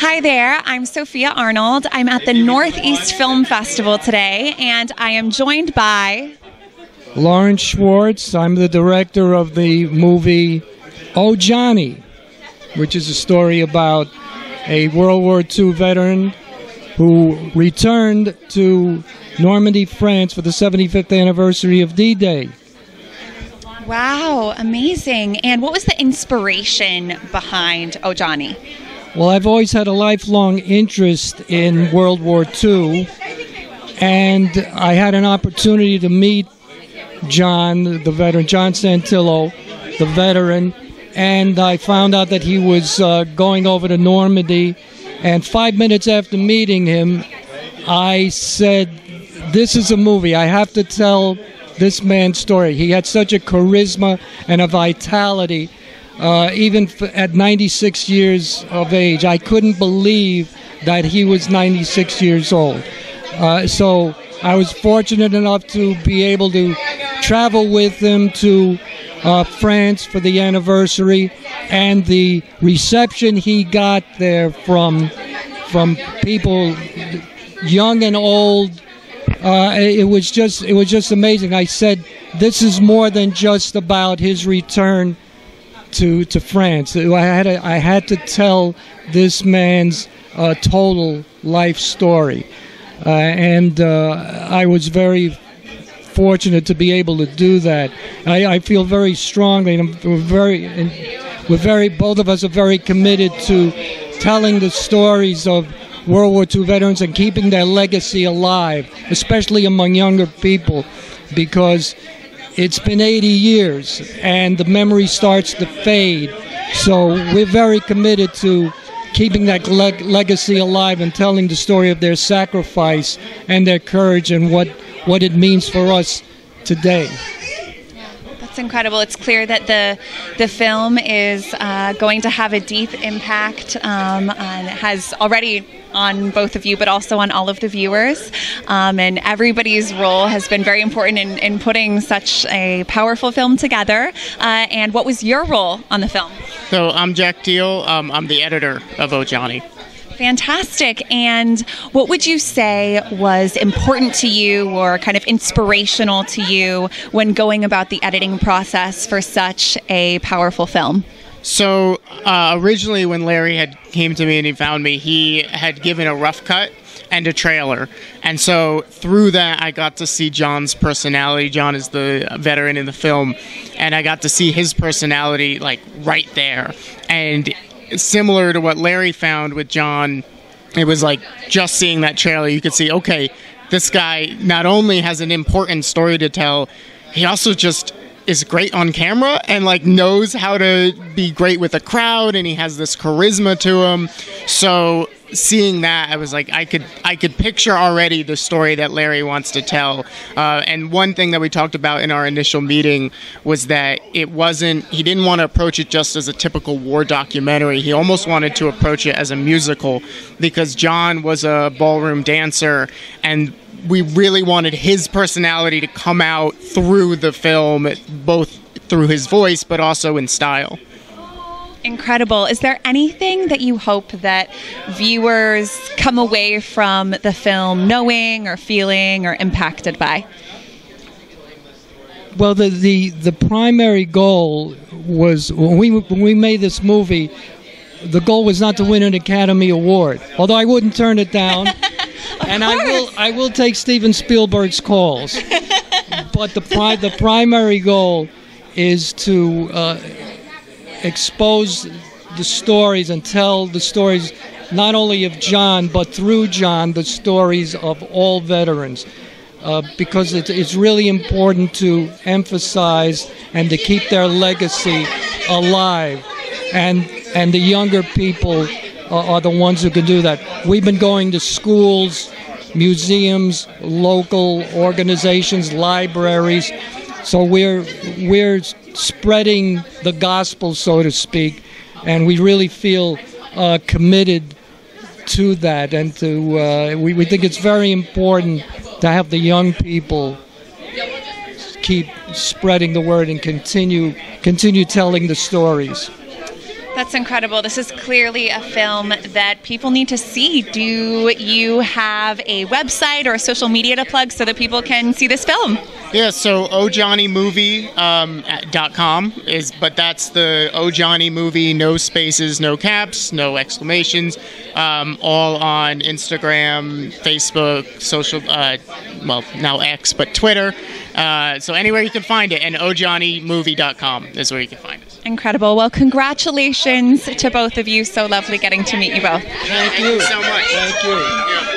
Hi there, I'm Sophia Arnold. I'm at the Northeast Film Festival today, and I am joined by... Lawrence Schwartz. I'm the director of the movie Oh Johnny, which is a story about a World War II veteran who returned to Normandy, France for the 75th anniversary of D-Day. Wow, amazing. And what was the inspiration behind Oh Johnny? Well, I've always had a lifelong interest in World War II, and I had an opportunity to meet John, the veteran, John Santillo, the veteran, and I found out that he was going over to Normandy, and 5 minutes after meeting him, I said, this is a movie. I have to tell this man's story. He had such a charisma and a vitality. Even at 96 years of age, I couldn't believe that he was 96 years old. So I was fortunate enough to be able to travel with him to France for the anniversary, and the reception he got there from people young and old, it was just amazing. I said, this is more than just about his return to France. I had to tell this man's total life story, and I was very fortunate to be able to do that. I feel very strongly, and both of us are very committed to telling the stories of World War II veterans and keeping their legacy alive, especially among younger people, because it's been 80 years and the memory starts to fade. So we're very committed to keeping that legacy alive and telling the story of their sacrifice and their courage and what it means for us today. That's incredible. It's clear that the film is going to have a deep impact, and has already on both of you, but also on all of the viewers. And everybody's role has been very important in putting such a powerful film together. And what was your role on the film? So I'm Jack Diehl. I'm the editor of Oh Johnny. Fantastic. And what would you say was important to you or kind of inspirational to you when going about the editing process for such a powerful film? So originally when Larry came to me and he found me, he had given a rough cut and a trailer. And so through that, I got to see John's personality. John is the veteran in the film. And I got to see his personality like right there. And similar to what Larry found with John, it was like just seeing that trailer, you could see, okay, this guy not only has an important story to tell, he also just is great on camera and like knows how to be great with a crowd, and he has this charisma to him. So seeing that, I was like, I could picture already the story that Larry wants to tell. And one thing that we talked about in our initial meeting was that he didn't want to approach it just as a typical war documentary. He almost wanted to approach it as a musical, because John was a ballroom dancer, and we really wanted his personality to come out through the film, both through his voice but also in style. Incredible. Is there anything that you hope that viewers come away from the film knowing or feeling or impacted by? Well, the primary goal was, when we made this movie, the goal was not to win an Academy Award, although I wouldn't turn it down. And I will take Steven Spielberg's calls. But the primary goal is to expose the stories and tell the stories not only of John, but through John, the stories of all veterans. Because it's really important to emphasize and to keep their legacy alive. And the younger people are the ones who can do that. We've been going to schools, museums, local organizations, libraries. So we're spreading the gospel, so to speak, and we really feel committed to that. And we think it's very important to have the young people keep spreading the word and continue telling the stories. That's incredible. This is clearly a film that people need to see. Do you have a website or a social media to plug so that people can see this film? Yeah, so ojohnnymovie.com but that's the O Johnny Movie, no spaces, no caps, no exclamations, all on Instagram, Facebook, social, now X, but Twitter. So anywhere you can find it, and ojohnnymovie.com is where you can find it. Incredible. Well, congratulations to both of you. So lovely getting to meet you both. Thank you so much. Thank you.